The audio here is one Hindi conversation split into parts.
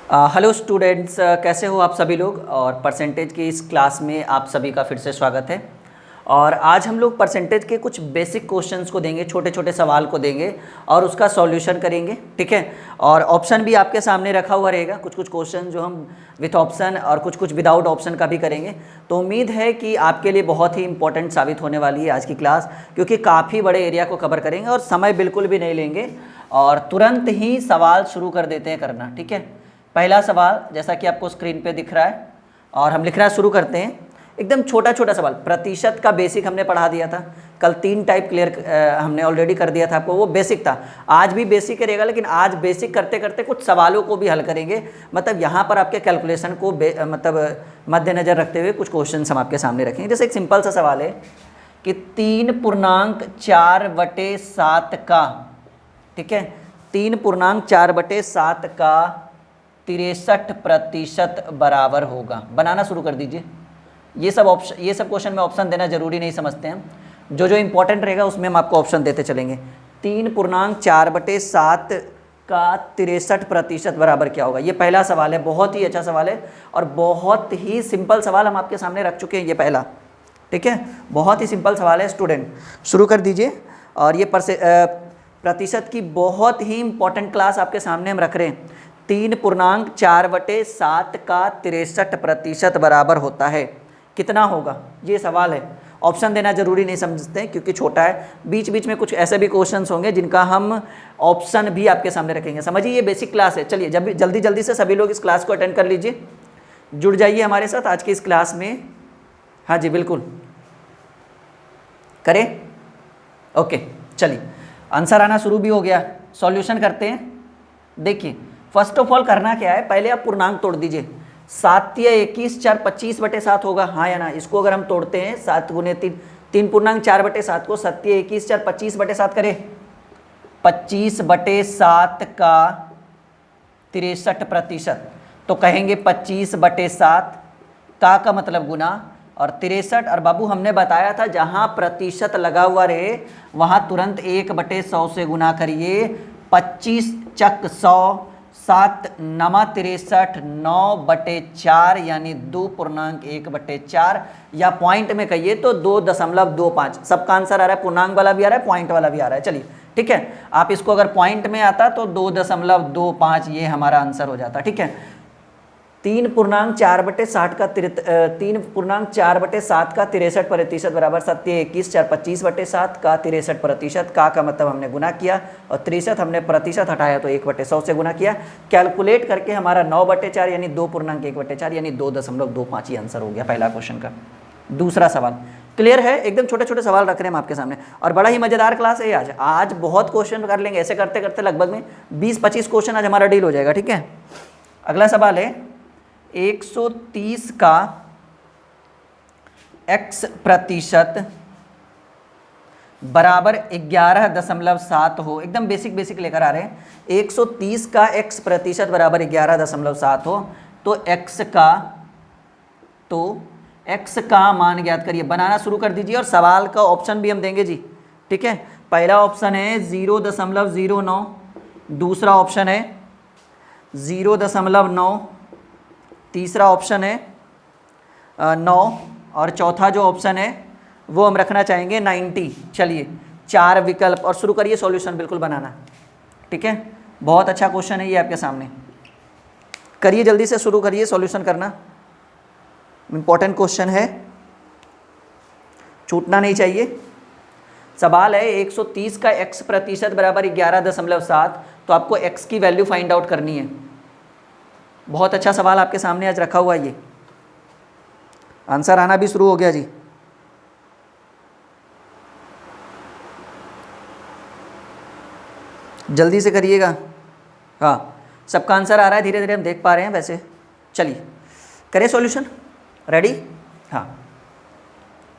हेलो स्टूडेंट्स, कैसे हो आप सभी लोग। और परसेंटेज की इस क्लास में आप सभी का फिर से स्वागत है। और आज हम लोग परसेंटेज के कुछ बेसिक क्वेश्चंस को देंगे, छोटे छोटे सवाल को देंगे और उसका सॉल्यूशन करेंगे, ठीक है। और ऑप्शन भी आपके सामने रखा हुआ रहेगा, कुछ कुछ क्वेश्चन जो हम विथ ऑप्शन और कुछ कुछ विदाउट ऑप्शन का भी करेंगे। तो उम्मीद है कि आपके लिए बहुत ही इंपॉर्टेंट साबित होने वाली है आज की क्लास, क्योंकि काफ़ी बड़े एरिया को कवर करेंगे और समय बिल्कुल भी नहीं लेंगे और तुरंत ही सवाल शुरू कर देते हैं करना, ठीक है। पहला सवाल जैसा कि आपको स्क्रीन पे दिख रहा है और हम लिखना शुरू करते हैं। एकदम छोटा छोटा सवाल, प्रतिशत का बेसिक हमने पढ़ा दिया था कल, 3 टाइप क्लियर हमने ऑलरेडी कर दिया था आपको, वो बेसिक था। आज भी बेसिक रहेगा, लेकिन आज बेसिक करते करते कुछ सवालों को भी हल करेंगे। मतलब यहाँ पर आपके कैलकुलेशन को मतलब मद्देनज़र रखते हुए कुछ क्वेश्चन हम आपके सामने रखेंगे। जैसे एक सिंपल सा सवाल है कि 3.4/7 का, ठीक है, 3.4/7 का 63% बराबर होगा। बनाना शुरू कर दीजिए। ये सब क्वेश्चन में ऑप्शन देना जरूरी नहीं समझते हैं, जो जो इंपॉर्टेंट रहेगा उसमें हम आपको ऑप्शन देते चलेंगे। 3.4/7 का 63% बराबर क्या होगा। ये पहला सवाल है, बहुत ही अच्छा सवाल है और बहुत ही सिंपल सवाल हम आपके सामने रख चुके हैं। ये पहला, ठीक है, बहुत ही सिंपल सवाल है। स्टूडेंट शुरू कर दीजिए। और ये प्रतिशत की बहुत ही इंपॉर्टेंट क्लास आपके सामने हम रख रहे हैं। 3.4/7 का 63% बराबर होता है, कितना होगा, ये सवाल है। ऑप्शन देना जरूरी नहीं समझते हैं क्योंकि छोटा है। बीच बीच में कुछ ऐसे भी क्वेश्चंस होंगे जिनका हम ऑप्शन भी आपके सामने रखेंगे। समझिए ये बेसिक क्लास है। चलिए जब जल्दी जल्दी से सभी लोग इस क्लास को अटेंड कर लीजिए, जुड़ जाइए हमारे साथ आज की इस क्लास में। हाँ जी बिल्कुल करें। ओके चलिए, आंसर आना शुरू भी हो गया, सॉल्यूशन करते हैं। देखिए फर्स्ट ऑफ ऑल करना क्या है, पहले आप पूर्णांक तोड़ दीजिए। 7 या 21 4 25/7 होगा, हाँ या ना। इसको अगर हम तोड़ते हैं 7 × 3, 3.4/7 को 7 या 21 4 25/7 करें, 25/7 का 63%। तो कहेंगे 25/7 का मतलब गुना और 63। और बाबू हमने बताया था जहां प्रतिशत लगा हुआ रहे वहां तुरंत 1/100 से गुना करिए। 25 चक 100, 7 नमा 63, 9/4 यानी 2.1/4, या पॉइंट में कहिए तो 2.25। सबका आंसर आ रहा है, पूर्णांक वाला भी आ रहा है, पॉइंट वाला भी आ रहा है। चलिए ठीक है, आप इसको अगर पॉइंट में आता तो 2.25 ये हमारा आंसर हो जाता, ठीक है। 3.4/7 का 3.4/7 का 63% बराबर 7 या 21 4 25/7 का 63%। का मतलब हमने गुना किया और 63 हमने प्रतिशत हटाया तो 1/100 से गुना किया। कैलकुलेट करके हमारा 9/4 यानी 2.1/4 यानी 2.25 आंसर हो गया पहला क्वेश्चन का। दूसरा सवाल क्लियर है, एकदम छोटे छोटे सवाल रख रहे हैं हम आपके सामने और बड़ा ही मजेदार क्लास है आज। आज बहुत क्वेश्चन कर लेंगे, ऐसे करते करते लगभग में 20-25 क्वेश्चन आज हमारा डील हो जाएगा, ठीक है। अगला सवाल है 130 का x% बराबर 11.7 हो। एकदम बेसिक लेकर आ रहे हैं। 130 का x% बराबर 11.7 हो तो x का मान ज्ञात करिए। बनाना शुरू कर दीजिए और सवाल का ऑप्शन भी हम देंगे जी, ठीक है। पहला ऑप्शन है 0.09, दूसरा ऑप्शन है 0.9, तीसरा ऑप्शन है 9 और चौथा जो ऑप्शन है वो हम रखना चाहेंगे 90। चलिए 4 विकल्प और शुरू करिए सॉल्यूशन बिल्कुल बनाना, ठीक है। बहुत अच्छा क्वेश्चन है ये आपके सामने, करिए जल्दी से शुरू करिए सॉल्यूशन करना। इम्पोर्टेंट क्वेश्चन है, छूटना नहीं चाहिए। सवाल है 130 का x% बराबर 11.7, तो आपको x की वैल्यू फाइंड आउट करनी है। बहुत अच्छा सवाल आपके सामने आज रखा हुआ है। ये आंसर आना भी शुरू हो गया जी। जल्दी से करिएगा। हाँ सबका आंसर आ रहा है, धीरे धीरे हम देख पा रहे हैं वैसे। चलिए करें सॉल्यूशन, रेडी। हाँ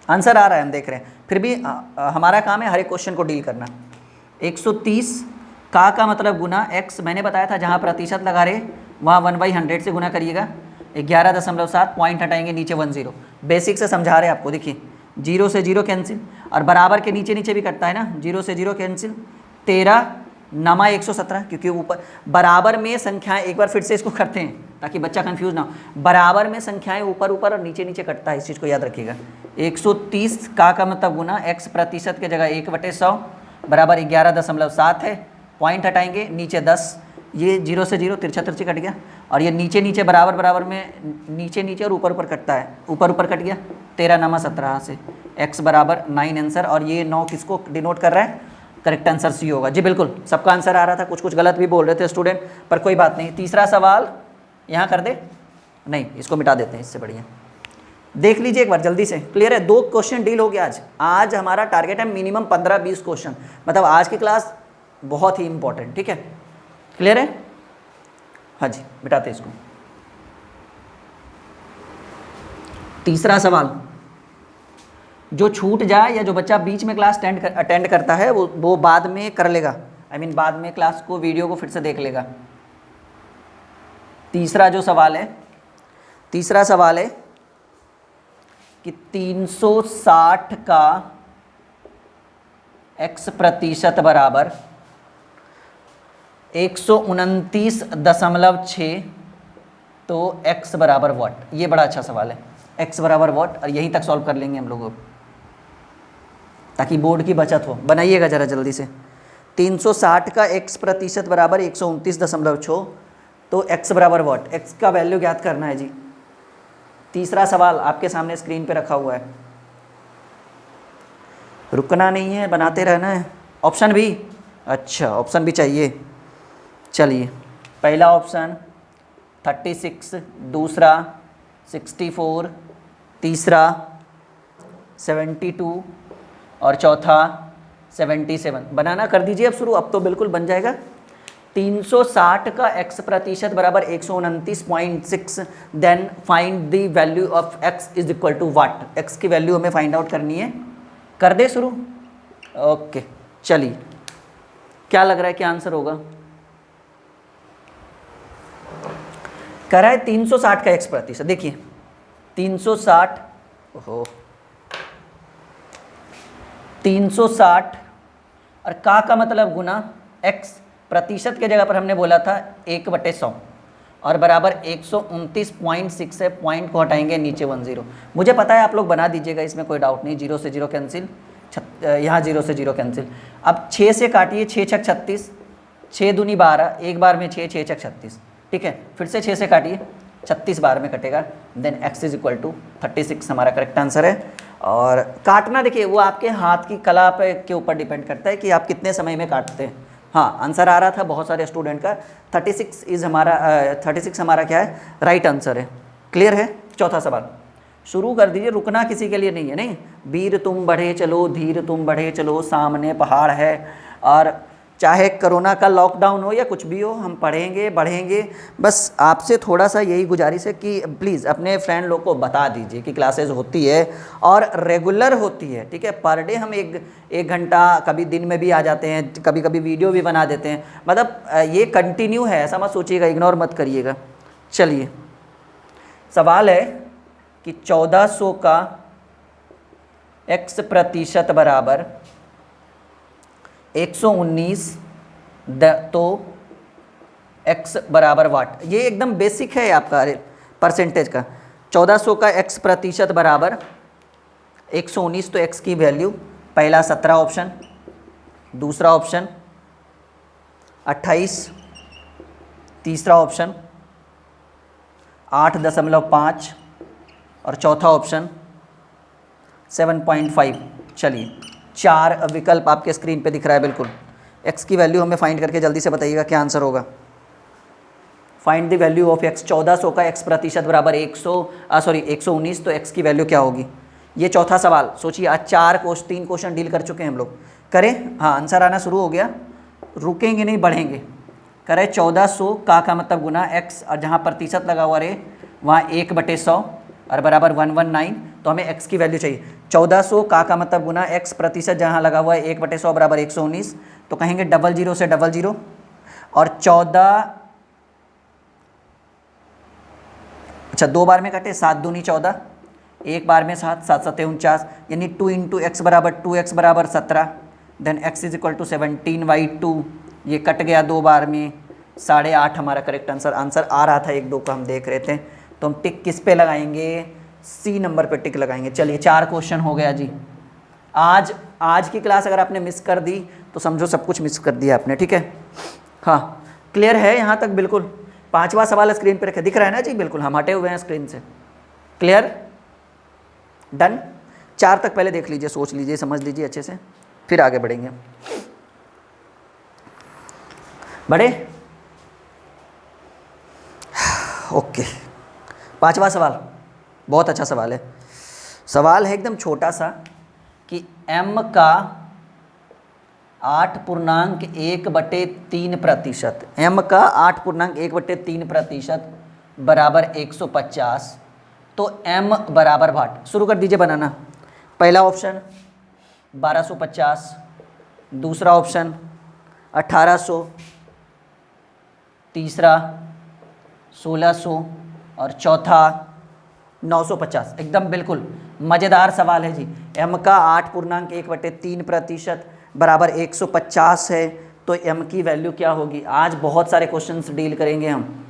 आंसर आ रहा है, हम देख रहे हैं। फिर भी हमारा काम है हर एक क्वेश्चन को डील करना। 130 का मतलब गुना x, मैंने बताया था जहाँ प्रतिशत लगा रहे वहाँ 1/100 से गुना करिएगा। 11.7, पॉइंट हटाएंगे नीचे 10। बेसिक से समझा रहे हैं आपको। देखिए 0 से 0 कैंसिल और बराबर के नीचे नीचे भी कटता है ना, 0 से 0 कैंसिल। 13 नमा 117, क्योंकि ऊपर बराबर में संख्याएं, एक बार फिर से इसको करते हैं ताकि बच्चा कंफ्यूज ना हो। बराबर में संख्याएं ऊपर ऊपर और नीचे नीचे कटता है, इस चीज़ को याद रखिएगा। 130 का मतलब गुना x प्रतिशत के जगह 1/100 बराबर 11.7 है। पॉइंट हटाएंगे, नीचे 10, ये 0 से 0 तिरछा तिरछी कट गया, और ये नीचे नीचे बराबर बराबर में नीचे नीचे और ऊपर ऊपर कटता है, ऊपर ऊपर कट गया। 13 नमा 17 से x बराबर 9 आंसर, और ये 9 किसको डिनोट कर रहा है? करेक्ट आंसर सी होगा जी, बिल्कुल सबका आंसर आ रहा था। कुछ कुछ गलत भी बोल रहे थे स्टूडेंट, पर कोई बात नहीं। तीसरा सवाल यहाँ कर दे, नहीं इसको मिटा देते हैं, इससे बढ़िया। देख लीजिए एक बार जल्दी से, क्लियर है? 2 क्वेश्चन डील हो गया आज। आज हमारा टारगेट है मिनिमम 15-20 क्वेश्चन, मतलब आज की क्लास बहुत ही इंपॉर्टेंट, ठीक है? क्लियर है? हाँ जी, मिटाते इसको। तीसरा सवाल, जो छूट जाए या जो बच्चा बीच में क्लास अटेंड करता है वो बाद में कर लेगा, आई मीन बाद में क्लास को, वीडियो को फिर से देख लेगा। तीसरा जो सवाल है, तीसरा सवाल है कि 360 का x प्रतिशत बराबर 129.6, तो x बराबर व्हाट? ये बड़ा अच्छा सवाल है, x बराबर व्हाट, और यहीं तक सॉल्व कर लेंगे हम लोग ताकि बोर्ड की बचत हो। बनाइएगा ज़रा जल्दी से। 360 का x प्रतिशत बराबर 129.6, तो x बराबर व्हाट? x का वैल्यू ज्ञात करना है जी। तीसरा सवाल आपके सामने स्क्रीन पे रखा हुआ है, रुकना नहीं है, बनाते रहना है। ऑप्शन भी, अच्छा ऑप्शन भी चाहिए। चलिए, पहला ऑप्शन 36, दूसरा 64, तीसरा 72 और चौथा 77। बनाना कर दीजिए अब शुरू, अब तो बिल्कुल बन जाएगा। 360 का x प्रतिशत बराबर 129.6, then find the value of x is equal to what? x की वैल्यू हमें फाइंड आउट करनी है। कर दे शुरू? ओके, चलिए, क्या लग रहा है क्या आंसर होगा? कर रहा है 360 का x प्रतिशत। देखिए 360, ओहो 360 और का मतलब गुना x प्रतिशत के जगह पर हमने बोला था 1/100 और बराबर 129.6 है। पॉइंट को हटाएंगे, नीचे 10। मुझे पता है आप लोग बना दीजिएगा, इसमें कोई डाउट नहीं। 0 से 0 कैंसिल, यहाँ 0 से 0 कैंसिल। अब 6 से काटिए, 6 छक 36, 6 दूनी 12, एक बार में 6, 6 छक 36, ठीक है। फिर से 6 से काटिए, 36 बार में कटेगा। Then x is equal to 36 हमारा करेक्ट आंसर है। और काटना देखिए वो आपके हाथ की कला पे के ऊपर डिपेंड करता है कि आप कितने समय में काटते हैं। हाँ, आंसर आ रहा था बहुत सारे स्टूडेंट का 36 इज हमारा 36 हमारा क्या है? राइट आंसर है। क्लियर है? चौथा सवाल शुरू कर दीजिए, रुकना किसी के लिए नहीं है। नहीं, वीर तुम बढ़े चलो, धीर तुम बढ़े चलो, सामने पहाड़ है। और चाहे कोरोना का लॉकडाउन हो या कुछ भी हो, हम पढ़ेंगे बढ़ेंगे। बस आपसे थोड़ा सा यही गुजारिश है कि प्लीज़ अपने फ्रेंड लोग को बता दीजिए कि क्लासेस होती है और रेगुलर होती है, ठीक है। पर डे हम एक घंटा, कभी दिन में भी आ जाते हैं, कभी कभी वीडियो भी बना देते हैं। मतलब ये कंटिन्यू है, ऐसा मत सोचिएगा, इग्नोर मत करिएगा। चलिए, सवाल है कि 1400 का x प्रतिशत बराबर 119, तो x बराबर वाट। ये एकदम बेसिक है आपका परसेंटेज का। 1400 का x प्रतिशत बराबर 119, तो x की वैल्यू पहला 17 ऑप्शन, दूसरा ऑप्शन 28, तीसरा ऑप्शन 8.5 और चौथा ऑप्शन 7.5। चलिए, 4 विकल्प आपके स्क्रीन पे दिख रहा है बिल्कुल। x की वैल्यू हमें फाइंड करके जल्दी से बताइएगा क्या आंसर होगा। Find the value of x। 1400 का x प्रतिशत बराबर 119, तो x की वैल्यू क्या होगी? ये चौथा सवाल। सोचिए, आज 3 क्वेश्चन डील कर चुके हैं हम लोग। करें? हाँ, आंसर आना शुरू हो गया, रुकेंगे नहीं, बढ़ेंगे। करें 1400 का मतलब गुना x, और जहाँ प्रतिशत लगा हुआ रहे वहाँ 1/100 और बराबर 119, तो हमें x की वैल्यू चाहिए। 1400 का मतलब गुना x प्रतिशत जहाँ लगा हुआ है 1/100 बराबर 119, तो कहेंगे 00 से 00 और 14, अच्छा 2 बार में कटे, 7 दूनी 14, एक बार में 7, 7 7 49, यानी 2 × x बराबर 2x बराबर 17। Then x is equal to 17/2, ये कट गया 2 बार में, 8.5 हमारा करेक्ट आंसर आ रहा था, 1 2 को हम देख रहे थे। तो हम टिक किस पे लगाएंगे, सी नंबर पे टिक लगाएंगे। चलिए 4 क्वेश्चन हो गया जी। आज की क्लास अगर आपने मिस कर दी तो समझो सब कुछ मिस कर दिया आपने, ठीक है। हाँ क्लियर है यहाँ तक, बिल्कुल। 5वां सवाल स्क्रीन पे रखे, दिख रहा है ना जी, बिल्कुल हम हटे हुए हैं स्क्रीन से। Clear, done. 4 तक पहले देख लीजिए, सोच लीजिए, समझ लीजिए अच्छे से, फिर आगे बढ़ेंगे। बढ़े, ओके। 5वां सवाल बहुत अच्छा सवाल है। सवाल है एकदम छोटा सा कि m का 8.1/3%, m का 8.1/3% बराबर 150, तो m बराबर भाट। शुरू कर दीजिए बनाना। पहला ऑप्शन 1250, दूसरा ऑप्शन 1800, तीसरा 1600 और चौथा 950। एकदम बिल्कुल मज़ेदार सवाल है जी। m का 8.1/3% बराबर 150 है, तो m की वैल्यू क्या होगी। आज बहुत सारे क्वेश्चंस डील करेंगे हम।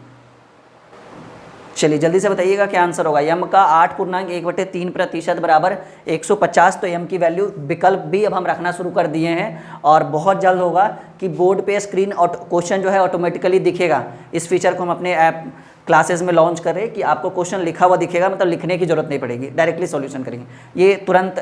चलिए जल्दी से बताइएगा क्या आंसर होगा। m का 8.1/3% बराबर 150, तो m की वैल्यू विकल्प भी अब हम रखना शुरू कर दिए हैं, और बहुत जल्द होगा कि बोर्ड पे स्क्रीन और क्वेश्चन जो है ऑटोमेटिकली दिखेगा। इस फीचर को हम अपने ऐप क्लासेस में लॉन्च कर रहे हैं कि आपको क्वेश्चन लिखा हुआ दिखेगा, मतलब लिखने की जरूरत नहीं पड़ेगी, डायरेक्टली सॉल्यूशन करेंगे। ये तुरंत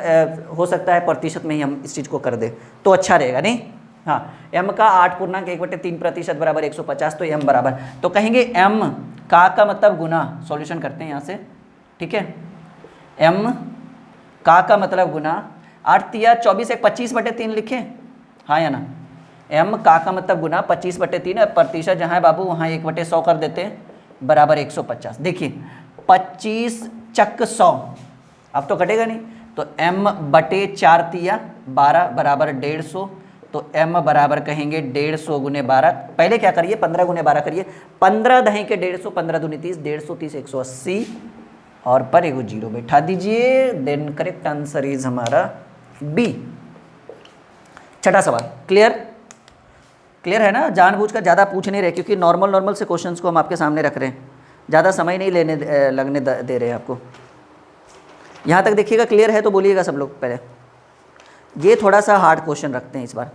हो सकता है प्रतिशत में ही हम इस चीज़ को कर दें तो अच्छा रहेगा, नहीं। हाँ, m का 8.1/3% बराबर 150, तो m बराबर, तो कहेंगे m का मतलब गुना। सॉल्यूशन करते हैं यहाँ से, ठीक है। m का मतलब गुना 8 तिया 24 1 25/3 लिखें, हाँ या ना। m का मतलब गुना 25/3, प्रतिशत जहाँ है बाबू वहाँ 1/100 कर देते हैं, बराबर 150। देखिए 25 चक 100, अब तो कटेगा नहीं, तो m/4 तिया 12 बराबर 150, तो m बराबर कहेंगे 150 गुने 12। पहले क्या करिए, 15 गुने 12 करिए, 15 दही के 150, 15 दूनी 30, 150 30 180, और पर एगो जीरो बैठा दीजिए। देन करेक्ट आंसर इज हमारा बी। छठा सवाल क्लियर, क्लियर है ना। जानबूझकर ज़्यादा पूछ नहीं रहे, क्योंकि नॉर्मल से क्वेश्चंस को हम आपके सामने रख रहे हैं, ज़्यादा समय नहीं लगने दे रहे हैं आपको। यहाँ तक देखिएगा, क्लियर है तो बोलिएगा सब लोग। पहले ये थोड़ा सा हार्ड क्वेश्चन रखते हैं इस बार,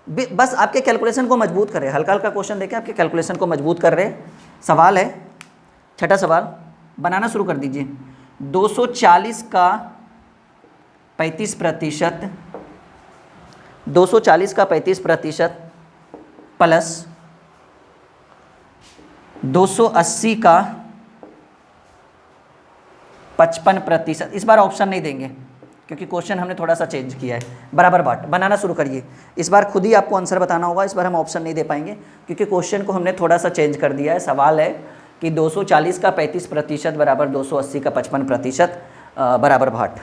बस आपके कैलकुलेशन को मजबूत कर रहे हैं। हल्का हल्का क्वेश्चन देके आपके कैलकुलेशन को मजबूत कर रहे हैं। सवाल है, छठा सवाल बनाना शुरू कर दीजिए। 240 का 35%, 240 का 35% प्लस 280 का 55%। इस बार ऑप्शन नहीं देंगे क्योंकि क्वेश्चन हमने थोड़ा सा चेंज किया है। बराबर बाट बनाना शुरू करिए। इस बार खुद ही आपको आंसर बताना होगा, इस बार हम ऑप्शन नहीं दे पाएंगे क्योंकि क्वेश्चन को हमने थोड़ा सा चेंज कर दिया है। सवाल है कि 240 का 35% बराबर 280 का 55% बराबर भाट।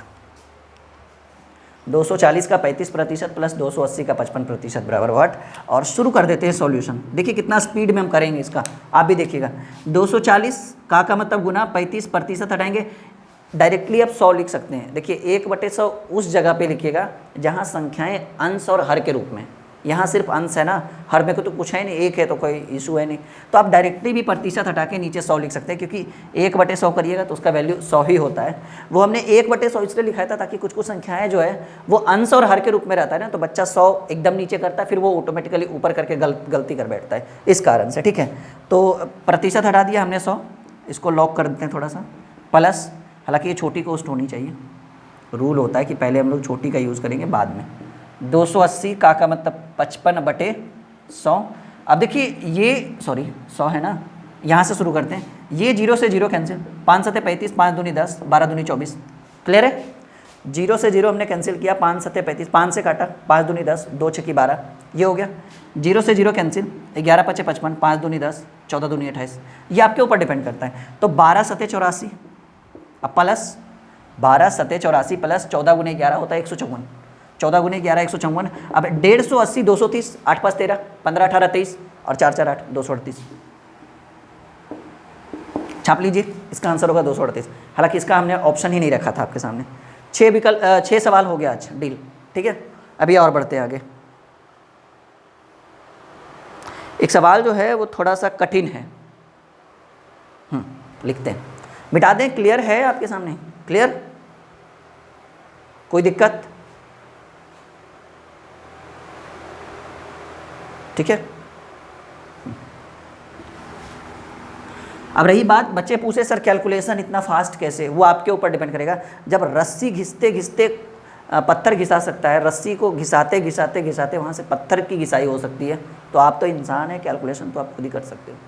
240 का 35% प्लस 280 का 55% बराबर भाट। और शुरू कर देते हैं सॉल्यूशन। देखिए कितना स्पीड में हम करेंगे इसका, आप भी देखिएगा। 240 का मतलब गुना 35% हटाएंगे, डायरेक्टली आप 100 लिख सकते हैं। देखिए 1/100 उस जगह पे लिखिएगा जहाँ संख्याएं अंश और हर के रूप में। यहाँ सिर्फ अंश है ना, हर में को तो कुछ है नहीं, एक है तो कोई इशू है नहीं। तो आप डायरेक्टली भी प्रतिशत हटा के नीचे 100 लिख सकते हैं, क्योंकि 1/100 करिएगा तो उसका वैल्यू 100 ही होता है। वो हमने 1/100 इसलिए लिखा था ताकि कुछ कुछ संख्याएं जो है वो अंश और हर के रूप में रहता है ना, तो बच्चा 100 एकदम नीचे करता है, फिर वो ऑटोमेटिकली ऊपर करके गलती कर बैठता है, इस कारण से। ठीक है, तो प्रतिशत हटा दिया हमने 100, इसको लॉक कर देते हैं थोड़ा सा। प्लस, हालांकि ये छोटी कोस्ट होनी चाहिए, रूल होता है कि पहले हम लोग छोटी का यूज़ करेंगे बाद में। 280 का मतलब 55/100। अब देखिए ये 100 है ना, यहाँ से शुरू करते हैं। ये 0 से 0 कैंसिल, 5 7 35, 5 दूनी 10, 12 दूनी 24। क्लियर है, 0 से 0 हमने कैंसिल किया, 5 7 35, 5 से काटा, 5 दूनी 10, 2 6 12, ये हो गया। 0 से 0 कैंसिल, 11 5 55, 5 दूनी 10, 14 दूनी 28। ये आपके ऊपर डिपेंड करता है। तो 12 7 84, अब प्लस 12 7 84 प्लस 14 गुने 11 होता है 154, 14 गुने 11 154। अब 150 230, 8 5 13, 15 18 23 और 4 4 8 238। छाप लीजिए, इसका आंसर होगा 238। हालांकि इसका हमने ऑप्शन ही नहीं रखा था आपके सामने। 6 सवाल हो गया आज, डील। ठीक है, अभी और बढ़ते हैं आगे। एक सवाल जो है वो थोड़ा सा कठिन है, लिखते हैं, मिटा दें। क्लियर है आपके सामने? क्लियर? कोई दिक्कत? ठीक है। अब रही बात, बच्चे पूछे सर कैलकुलेशन इतना फास्ट कैसे, वो आपके ऊपर डिपेंड करेगा। जब रस्सी घिसते घिसते पत्थर घिसा सकता है, रस्सी को घिसाते घिसाते घिसाते वहाँ से पत्थर की घिसाई हो सकती है, तो आप तो इंसान है, कैलकुलेशन तो आप खुद ही कर सकते हो।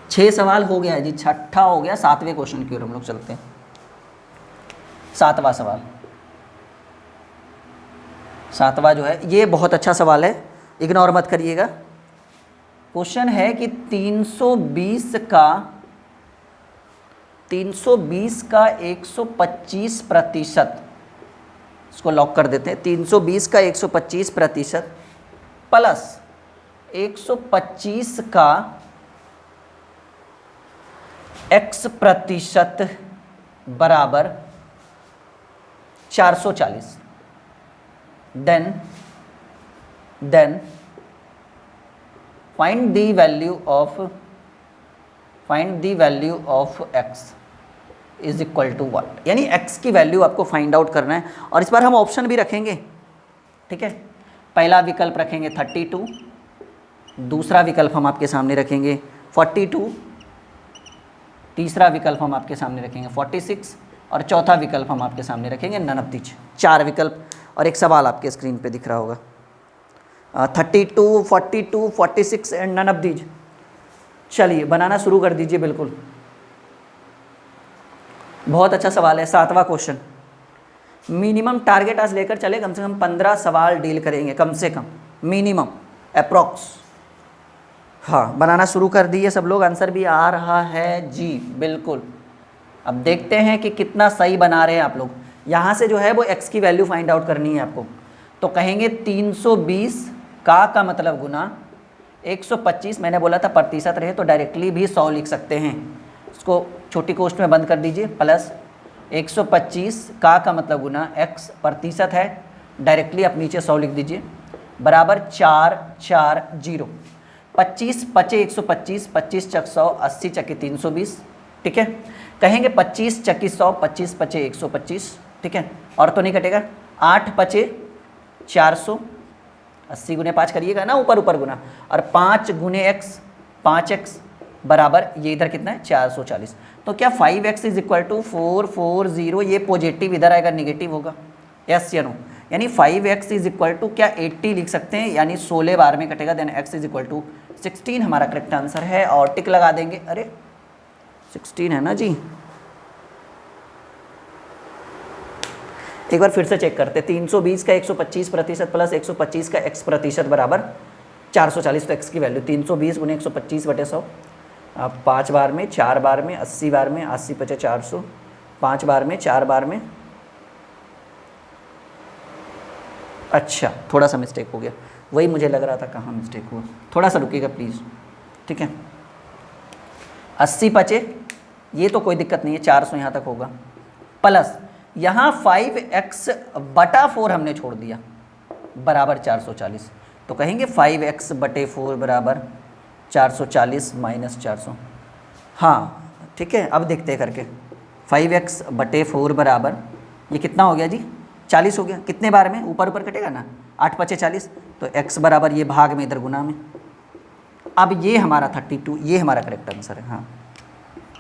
छह सवाल हो गया है जी, छठा हो गया, सातवें क्वेश्चन की ओर हम लोग चलते हैं। सातवां सवाल, सातवां जो है ये बहुत अच्छा सवाल है, इग्नोर मत करिएगा। क्वेश्चन है कि 320 का 125%, इसको लॉक कर देते हैं, 320 का 125% प्लस 125 का x% बराबर 440। Then find the value of x is equal to what, यानी x की वैल्यू आपको फाइंड आउट करना है। और इस बार हम ऑप्शन भी रखेंगे, ठीक है। पहला विकल्प रखेंगे 32, दूसरा विकल्प हम आपके सामने रखेंगे 42, तीसरा विकल्प हम आपके सामने रखेंगे 46 और चौथा विकल्प हम आपके सामने रखेंगे नन ऑफ दीज। 4 विकल्प और एक सवाल आपके स्क्रीन पे दिख रहा होगा, 32, 42, 46 एंड नन ऑफ दीज। चलिए बनाना शुरू कर दीजिए। बिल्कुल बहुत अच्छा सवाल है। सातवां क्वेश्चन, मिनिमम टारगेट आज लेकर चले, कम से कम 15 सवाल डील करेंगे, कम से कम मिनिमम अप्रॉक्स। हाँ बनाना शुरू कर दिए सब लोग, आंसर भी आ रहा है जी, बिल्कुल। अब देखते हैं कि कितना सही बना रहे हैं आप लोग। यहाँ से जो है वो x की वैल्यू फाइंड आउट करनी है आपको, तो कहेंगे 320 का मतलब गुना 125, मैंने बोला था प्रतिशत रहे तो डायरेक्टली भी 100 लिख सकते हैं, इसको छोटी कोष्ठ में बंद कर दीजिए, प्लस 125 का मतलब गुना x प्रतिशत है, डायरेक्टली आप नीचे 100 लिख दीजिए, बराबर 440। 25 पचे 125, 25 चक 100, 80 चके 320, ठीक है। कहेंगे 25 चकी 100, 25 पचे 125, ठीक है, और तो नहीं कटेगा। 8 पचे 400, 80 गुने 5 करिएगा ना, ऊपर ऊपर गुना, और 5 गुने x 5x बराबर ये इधर कितना है 440। तो क्या 5x इज इक्वल टू 440, ये पॉजिटिव इधर आएगा निगेटिव होगा, यस या नो, यानी 5x इज इक्वल टू क्या 80 लिख सकते हैं, यानी 16 बार में कटेगा, then x is equal to 16 हमारा करेक्ट आंसर है। और टिक लगा देंगे, अरे 16 है ना जी। एक बार फिर से चेक करते, 320 का 125% प्लस 125 का x% बराबर 440, तो x की वैल्यू 320 गुने 125/100, 5 बार में, 4 बार में, 80 बार में, 80 पचे 400, 5 बार में, 4 बार में, अच्छा थोड़ा सा मिस्टेक हो गया, वही मुझे लग रहा था कहाँ मिस्टेक हुआ, थोड़ा सा रुकिएगा प्लीज़, ठीक है। 80 पचे, ये तो कोई दिक्कत नहीं है, 400 यहाँ तक होगा, प्लस यहाँ 5x/4 हमने छोड़ दिया, बराबर 440, तो कहेंगे 5x/4 बराबर 440 माइनस 400। हाँ ठीक है, अब देखते हैं करके, 5x/4 बराबर ये कितना हो गया जी, 40 हो गया। कितने बार में, ऊपर ऊपर कटेगा ना, 8 पचे 40, तो x बराबर ये भाग में इधर गुना में। अब ये हमारा 32, ये हमारा करेक्ट आंसर है। हाँ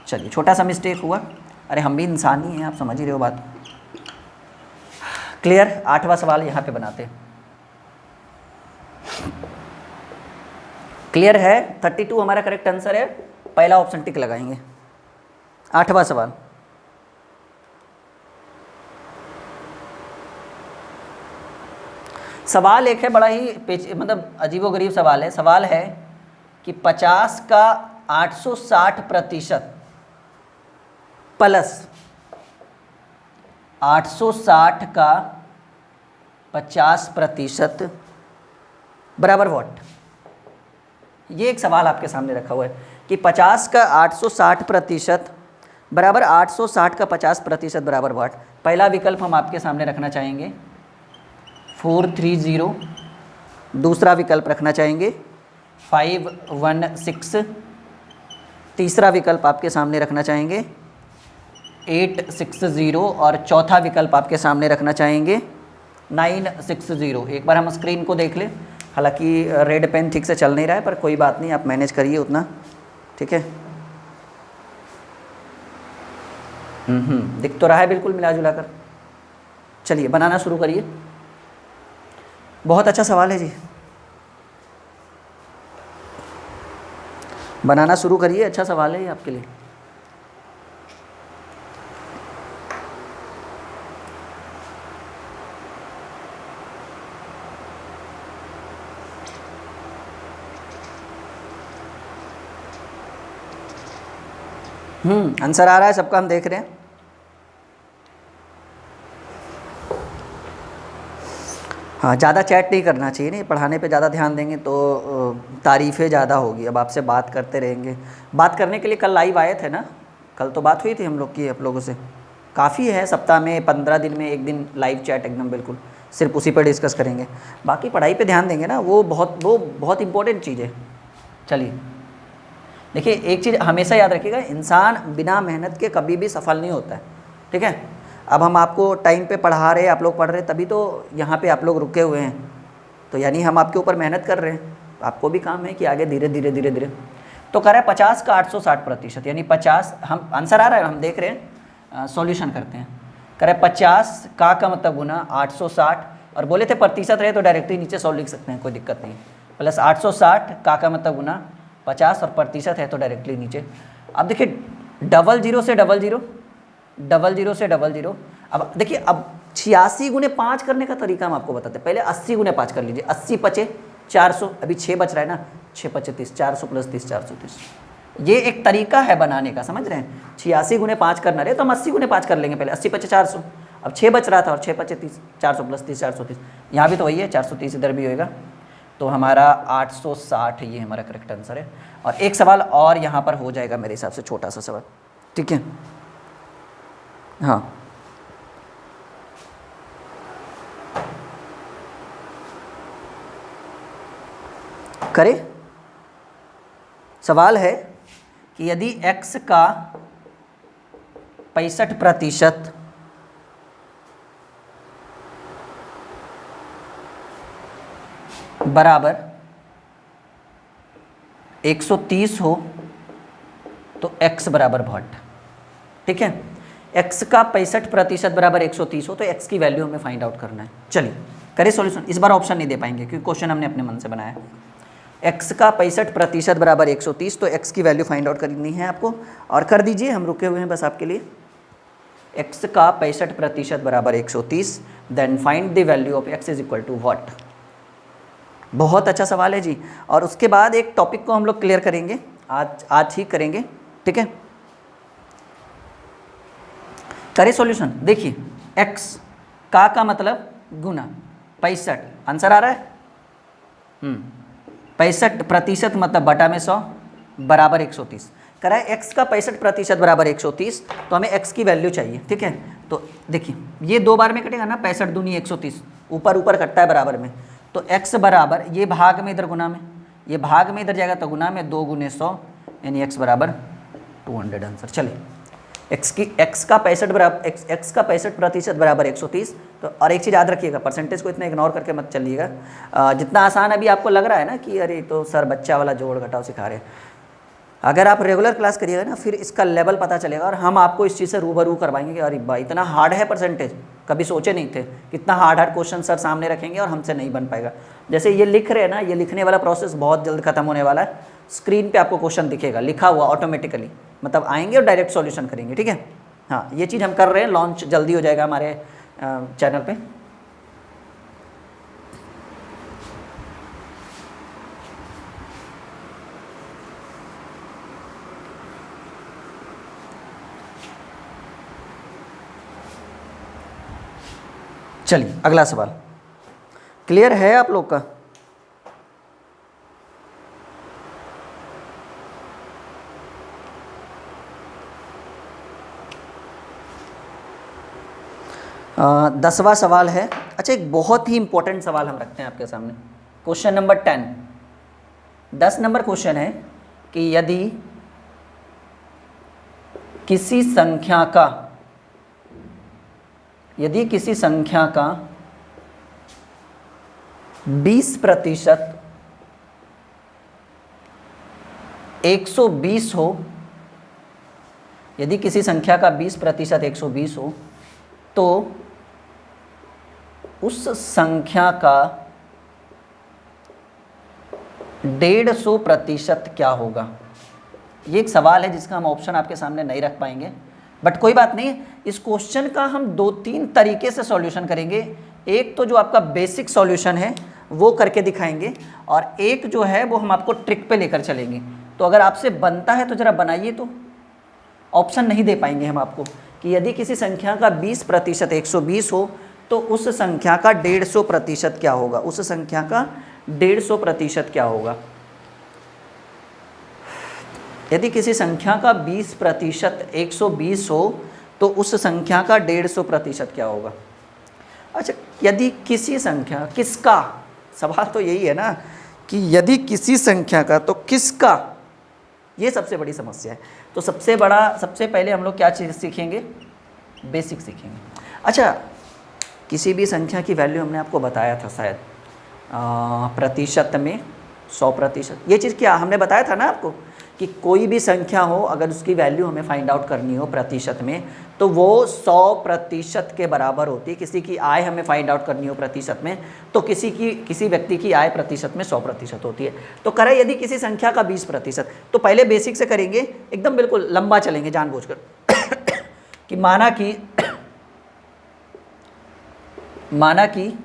चलिए, छोटा सा मिस्टेक हुआ, अरे हम भी इंसान ही हैं, आप समझ ही रहे हो बात। क्लियर। 8वां सवाल यहाँ पे बनाते हैं, क्लियर है। 32 हमारा करेक्ट आंसर है, पहला ऑप्शन टिक लगाएंगे। 8वां सवाल, सवाल एक है बड़ा ही मतलब अजीबोगरीब सवाल है। सवाल है कि 50 का 860% प्लस 860 का 50% बराबर व्हाट। ये एक सवाल आपके सामने रखा हुआ है कि 50 का 860% बराबर 860 का 50% बराबर वाट। पहला विकल्प हम आपके सामने रखना चाहेंगे 430, दूसरा विकल्प रखना चाहेंगे 516, तीसरा विकल्प आपके सामने रखना चाहेंगे 860 और चौथा विकल्प आपके सामने रखना चाहेंगे 960। एक बार हम स्क्रीन को देख लें, हालांकि रेड पेन ठीक से चल नहीं रहा है पर कोई बात नहीं, आप मैनेज करिए उतना, ठीक है। दिख तो रहा है बिल्कुल मिला जुला कर। चलिए बनाना शुरू करिए। बहुत अच्छा सवाल है जी, बनाना शुरू करिए, अच्छा सवाल है ये आपके लिए। आंसर आ रहा है सबका, हम देख रहे हैं। हाँ, ज़्यादा चैट नहीं करना चाहिए, नहीं पढ़ाने पे ज़्यादा ध्यान देंगे तो तारीफ़ें ज़्यादा होगी। अब आपसे बात करते रहेंगे, बात करने के लिए कल लाइव आए थे ना, कल तो बात हुई थी हम लोग की आप लोगों से। काफ़ी है, सप्ताह में 15 दिन में एक दिन लाइव चैट एकदम बिल्कुल, सिर्फ उसी पर डिस्कस करेंगे, बाकी पढ़ाई पे ध्यान देंगे ना, वो बहुत इंपॉर्टेंट चीज़ है। चलिए देखिए, एक चीज़ हमेशा याद रखिएगा, इंसान बिना मेहनत के कभी भी सफल नहीं होता है, ठीक है। अब हम आपको टाइम पे पढ़ा रहे हैं, आप लोग पढ़ रहे हैं, तभी तो यहाँ पे आप लोग रुके हुए हैं, तो यानी हम आपके ऊपर मेहनत कर रहे हैं, आपको भी काम है कि आगे धीरे धीरे धीरे धीरे। तो कह रहा है 50 का 860%, यानी 50, हम आंसर आ रहा है, हम देख रहे हैं, सॉल्यूशन करते हैं। कह रहा है 50 का मतलब गुना 860, और बोले थे प्रतिशत रहे तो डायरेक्टली नीचे सॉल्व लिख सकते हैं, कोई दिक्कत नहीं, प्लस 860 का मतलब गुना 50 और प्रतिशत है तो डायरेक्टली नीचे। अब देखिए डबल जीरो से डबल जीरो, डबल जीरो से डबल जीरो। अब देखिए, अब 86 गुने 5 करने का तरीका हम आपको बताते हैं। पहले 80 गुने 5 कर लीजिए, 80 पचे 400, अभी 6 बच रहा है ना, 6 पचे 30, 400 प्लस 30 430। ये एक तरीका है बनाने का, समझ रहे हैं। 86 गुने 5 करना रहे तो हम 80 गुने 5 कर लेंगे पहले, 80 पचे 400, अब 6 बच रहा था और 6 पचे 30, 400 प्लस 30 430, यहाँ भी तो वही है 430, इधर भी होएगा, तो हमारा 860 ये हमारा करेक्ट आंसर है। और एक सवाल और यहाँ पर हो जाएगा मेरे हिसाब से, छोटा सा सवाल, ठीक है। हाँ, करें। सवाल है कि यदि x का 65% बराबर 130 हो तो x बराबर व्हाट, ठीक है। x का 65% बराबर 130 हो तो x की वैल्यू हमें फाइंड आउट करना है। चलिए करें सॉल्यूशन। इस बार ऑप्शन नहीं दे पाएंगे क्योंकि क्वेश्चन हमने अपने मन से बनाया है। x का 65% बराबर 130, तो x की वैल्यू फाइंड आउट करनी है आपको, और कर दीजिए, हम रुके हुए हैं बस आपके लिए। x का 65% बराबर 130, then find the value of x is equal to what. बहुत अच्छा सवाल है जी। और उसके बाद एक टॉपिक को हम लोग क्लियर करेंगे, आज ही करेंगे, ठीक है। करें सॉल्यूशन। देखिए x का मतलब गुना 65, आंसर आ रहा है 65% मतलब बटा में 100 बराबर 130। कह रहा है x का 65% बराबर 130, तो हमें x की वैल्यू चाहिए, ठीक है। तो देखिए ये 2 बार में कटेगा ना, 65 दूनी 130, ऊपर ऊपर कटता है बराबर में, तो x बराबर ये भाग में इधर गुना में, ये भाग में इधर जाएगा तो गुना में, 2 गुने 100 यानी x बराबर 200 आंसर। चलिए x का 65% बराबर 130। तो और एक चीज़ याद रखिएगा, परसेंटेज को इतना इग्नोर करके मत चलिएगा। जितना आसान अभी आपको लग रहा है ना कि अरे तो सर बच्चा वाला जोड़ घटाव सिखा रहे हैं, अगर आप रेगुलर क्लास करिएगा ना फिर इसका लेवल पता चलेगा, और हम आपको इस चीज़ से रूबरू करवाएंगे कि अरे भाई इतना हार्ड है परसेंटेज, कभी सोचे नहीं थे कितना हार्ड क्वेश्चन सर सामने रखेंगे और हमसे नहीं बन पाएगा। जैसे ये लिख रहे हैं ना, ये लिखने वाला प्रोसेस बहुत जल्द खत्म होने वाला है। स्क्रीन पे आपको क्वेश्चन दिखेगा लिखा हुआ ऑटोमेटिकली, मतलब आएंगे और डायरेक्ट सॉल्यूशन करेंगे, ठीक है। हाँ, ये चीज़ हम कर रहे हैं, लॉन्च जल्दी हो जाएगा हमारे चैनल पे। चलिए अगला सवाल क्लियर है आप लोग का। 10वां सवाल है। अच्छा, एक बहुत ही इंपॉर्टेंट सवाल हम रखते हैं आपके सामने। क्वेश्चन नंबर 10, 10 नंबर क्वेश्चन है कि यदि किसी संख्या का 20% 120 हो, यदि किसी संख्या का 20% 120 हो, तो उस संख्या का 150% क्या होगा। ये एक सवाल है जिसका हम ऑप्शन आपके सामने नहीं रख पाएंगे, बट कोई बात नहीं। इस क्वेश्चन का हम 2-3 तरीके से सॉल्यूशन करेंगे। एक तो जो आपका बेसिक सॉल्यूशन है वो करके दिखाएंगे, और एक जो है वो हम आपको ट्रिक पे लेकर चलेंगे। तो अगर आपसे बनता है तो ज़रा बनाइए। तो ऑप्शन नहीं दे पाएंगे हम आपको कि यदि किसी संख्या का 20% 120 हो तो उस संख्या का 150% क्या होगा। उस संख्या का 150% क्या होगा। यदि किसी संख्या का 20% 120 हो तो उस संख्या का 150% क्या होगा। अच्छा, यदि किसी संख्या, किसका, सवाल तो यही है ना कि यदि किसी संख्या का तो किसका, ये सबसे बड़ी समस्या है। तो सबसे पहले हम लोग क्या चीज़ सीखेंगे, बेसिक सीखेंगे। अच्छा, किसी भी संख्या की वैल्यू हमने आपको बताया था शायद प्रतिशत में 100%। ये चीज़ क्या हमने बताया था ना आपको कि कोई भी संख्या हो, अगर उसकी वैल्यू हमें फाइंड आउट करनी हो प्रतिशत में, तो वो 100% के बराबर होती है। किसी की आय हमें फाइंड आउट करनी हो प्रतिशत में, तो किसी व्यक्ति की आय प्रतिशत में 100% होती है। तो करें यदि किसी संख्या का 20%, तो पहले बेसिक से करेंगे, एकदम बिल्कुल लंबा चलेंगे जानबूझकर कि माना कि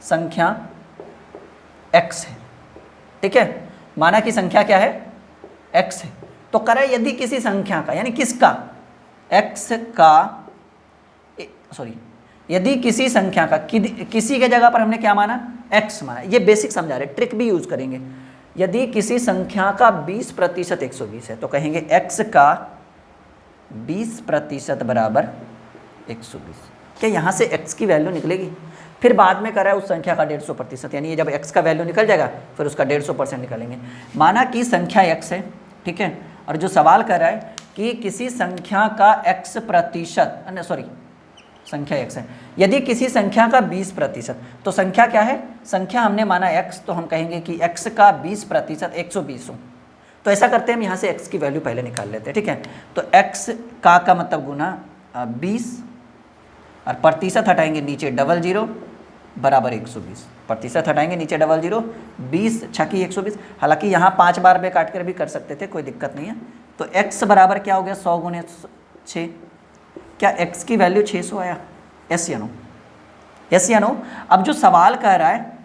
संख्या x है, ठीक है। माना कि संख्या क्या है, x है। तो करें यदि किसी संख्या का, यानी किसका, x का, सॉरी, यदि किसी संख्या का, किसी के जगह पर हमने क्या माना, x माना। ये बेसिक समझा रहे, ट्रिक भी यूज करेंगे। यदि किसी संख्या का 20% 120 है तो कहेंगे x का 20% बराबर 120। क्या यहाँ से x की वैल्यू निकलेगी। फिर बाद में करा है उस संख्या का 150%, यानी ये जब x का वैल्यू निकल जाएगा फिर उसका 150% निकालेंगे। माना कि संख्या x है, ठीक है, और जो सवाल कर रहा है कि किसी संख्या का संख्या x है। यदि किसी संख्या का 20%, तो संख्या क्या है, संख्या हमने माना x, तो हम कहेंगे कि x का 20% 120 हो। तो ऐसा करते हैं, हम यहाँ से x की वैल्यू पहले निकाल लेते हैं, ठीक है। तो x का मतलब गुना 20 और प्रतिशत हटाएंगे नीचे 00 बराबर 120। प्रतिशत हटाएंगे नीचे 00, 20 छकी 120। हालांकि यहाँ 5 बार में काट कर भी कर सकते थे, कोई दिक्कत नहीं है। तो x बराबर क्या हो गया, 100 गुने 6। क्या x की वैल्यू 600 आया, यस या नो, यस या नो। अब जो सवाल कह रहा है,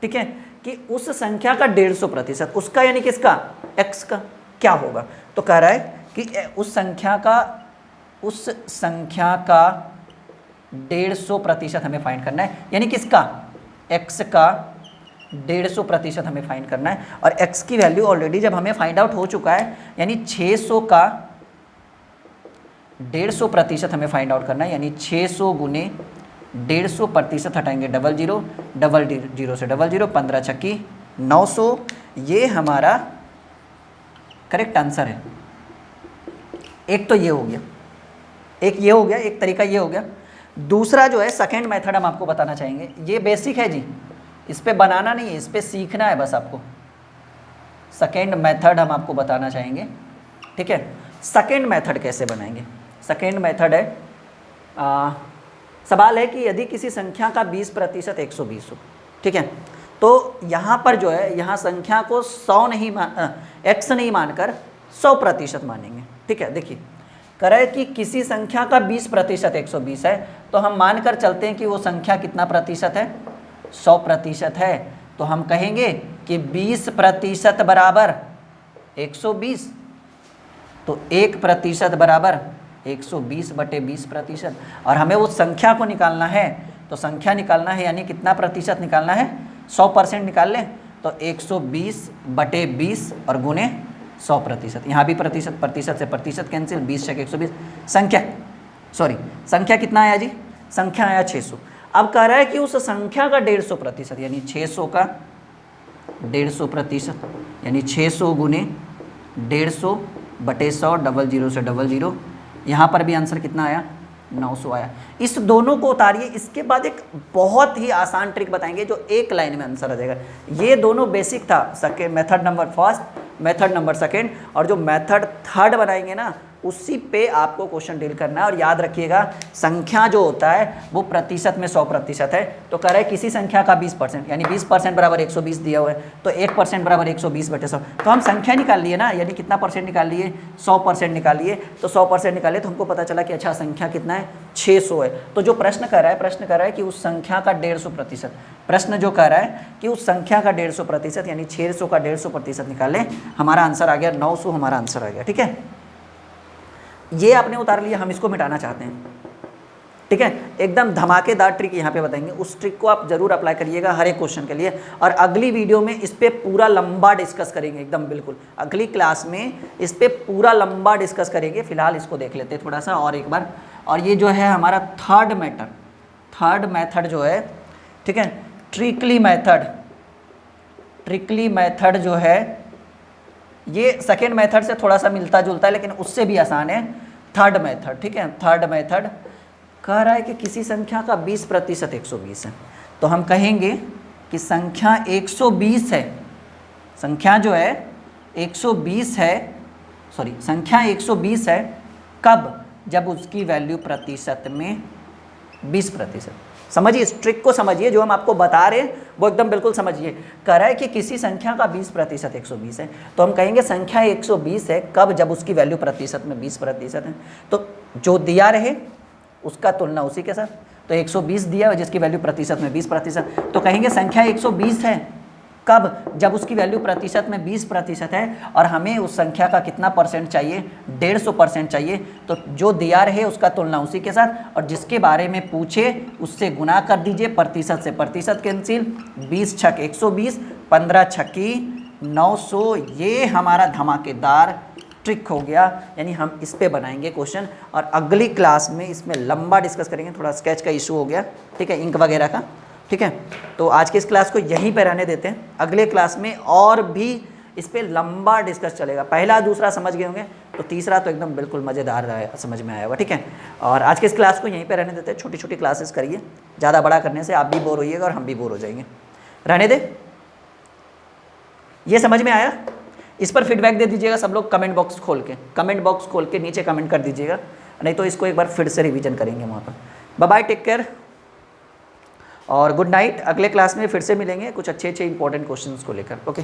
ठीक है, कि उस संख्या का 150%, उसका यानी किसका, x का क्या होगा। तो कह रहा है कि उस संख्या का 150% हमें फाइंड करना है, यानी किसका, x का 150% हमें फाइंड करना है। और x की वैल्यू ऑलरेडी जब हमें फाइंड आउट हो चुका है, यानी 600 का 150% हमें फाइंड आउट करना है, यानी 600 गुने 150% हटाएंगे 00, 00 से 00, 15 छक्की 900। ये हमारा करेक्ट आंसर है। एक तो ये हो गया, एक ये हो गया, एक तरीका ये हो गया। दूसरा जो है सेकेंड मेथड हम आपको बताना चाहेंगे। ये बेसिक है जी, इस पे बनाना नहीं है, इस पे सीखना है बस आपको। सेकेंड मेथड हम आपको बताना चाहेंगे, ठीक है। सेकेंड मेथड कैसे बनाएंगे, सेकेंड मेथड है, सवाल है कि यदि किसी संख्या का 20% 120 हो, ठीक है, तो यहाँ पर जो है, यहाँ संख्या को 100 नहीं x नहीं मानकर 100% मानेंगे, ठीक है। देखिए करे कि किसी संख्या का 20% 120 है, तो हम मानकर चलते हैं कि वो संख्या कितना प्रतिशत है, 100% है। तो हम कहेंगे कि 20% बराबर 120, तो 1% बराबर 120/20%। और हमें उस संख्या को निकालना है, तो संख्या निकालना है, यानी कितना प्रतिशत निकालना है, 100% निकाल लें। तो 120/20 और गुने 100%। यहाँ भी प्रतिशत से प्रतिशत कैंसिल, 20 × 120। संख्या कितना आया जी, संख्या आया 600। अब कह रहा है कि उस संख्या का 150% यानी 600 का 150% यानी 600 गुने 150 बटे 100 00 से 00। यहाँ पर भी आंसर कितना आया 900 आया। इस दोनों को उतारिए। इसके बाद एक बहुत ही आसान ट्रिक बताएंगे जो एक लाइन में आंसर आ जाएगा। ये दोनों बेसिक था, second method number first, method number second, और जो मेथड थर्ड बनाएंगे ना उसी पे आपको क्वेश्चन डील करना है। और याद रखिएगा संख्या जो होता है वो प्रतिशत में 100% है। तो कह रहा है किसी संख्या का 20% यानी 20% बराबर 120 दिया हुआ है, तो 1% बराबर 120 बटे 100। तो हम संख्या निकाल लिए ना, यानी कितना परसेंट निकाल लिए 100% निकाल लिए। तो 100% निकाले तो हमको पता चला कि अच्छा संख्या कितना है 600 है। तो जो प्रश्न कर रहा है, प्रश्न कर रहा है कि उस संख्या का 150%, प्रश्न जो कह रहा है कि उस संख्या का 150% यानी 600 का 150% निकालें। हमारा आंसर आ गया 900, हमारा आंसर आ गया। ठीक है, ये आपने उतार लिया, हम इसको मिटाना चाहते हैं। ठीक है, एकदम धमाकेदार ट्रिक यहाँ पे बताएंगे, उस ट्रिक को आप जरूर अप्लाई करिएगा हर एक क्वेश्चन के लिए। और अगली वीडियो में इस पे पूरा लंबा डिस्कस करेंगे, एकदम बिल्कुल अगली क्लास में इस पे पूरा लंबा डिस्कस करेंगे। फिलहाल इसको देख लेते हैं थोड़ा सा और एक बार। और ये जो है हमारा थर्ड मेथड जो है, ठीक है, ट्रिकली मेथड जो है ये सेकेंड मेथड से थोड़ा सा मिलता जुलता है लेकिन उससे भी आसान है थर्ड मेथड। ठीक है, थर्ड मेथड कह रहा है कि किसी संख्या का 20% 120 है। तो हम कहेंगे कि संख्या 120 है, संख्या जो है 120 है, सॉरी संख्या 120 है कब, जब उसकी वैल्यू प्रतिशत में 20%। समझिए इस ट्रिक को, समझिए जो हम आपको बता रहे हैं वो एकदम बिल्कुल समझिए। कह रहा है कि किसी संख्या का 20% 120 है, तो हम कहेंगे संख्या 120 है कब, जब उसकी वैल्यू प्रतिशत में 20% है। तो जो दिया रहे उसका तुलना उसी के साथ। तो 120 दिया है जिसकी वैल्यू प्रतिशत में 20%, तो कहेंगे संख्या 120 है कब, जब उसकी वैल्यू प्रतिशत में 20% है और हमें उस संख्या का कितना परसेंट चाहिए 150% चाहिए। तो जो दिया रहे उसका तुलना उसी के साथ और जिसके बारे में पूछे उससे गुना कर दीजिए, प्रतिशत से प्रतिशत कैंसिल, 20 छक 120, 15 छक्की 900। ये हमारा धमाकेदार ट्रिक हो गया, यानी हम इस पे बनाएंगे क्वेश्चन और अगली क्लास में इसमें लंबा डिस्कस करेंगे। थोड़ा स्केच का इशू हो गया, ठीक है, इंक वगैरह का। ठीक है, तो आज के इस क्लास को यहीं पे रहने देते हैं। अगले क्लास में और भी इस पे लंबा डिस्कस चलेगा। पहला दूसरा समझ गए होंगे तो तीसरा तो एकदम बिल्कुल मज़ेदार समझ में आया होगा। ठीक है, और आज के इस क्लास को यहीं पे रहने देते हैं। छोटी छोटी क्लासेस करिए, ज़्यादा बड़ा करने से आप भी बोर होइएगा और हम भी बोर हो जाएंगे। रहने दे, ये समझ में आया? इस पर फीडबैक दे दीजिएगा सब लोग, कमेंट बॉक्स खोल के नीचे कमेंट कर दीजिएगा, नहीं तो इसको एक बार फिर से रिवीजन करेंगे वहाँ पर। बाय बाय, टेक केयर और गुड नाइट। अगले क्लास में फिर से मिलेंगे कुछ अच्छे इंपॉर्टेंट क्वेश्चंस को लेकर। ओके।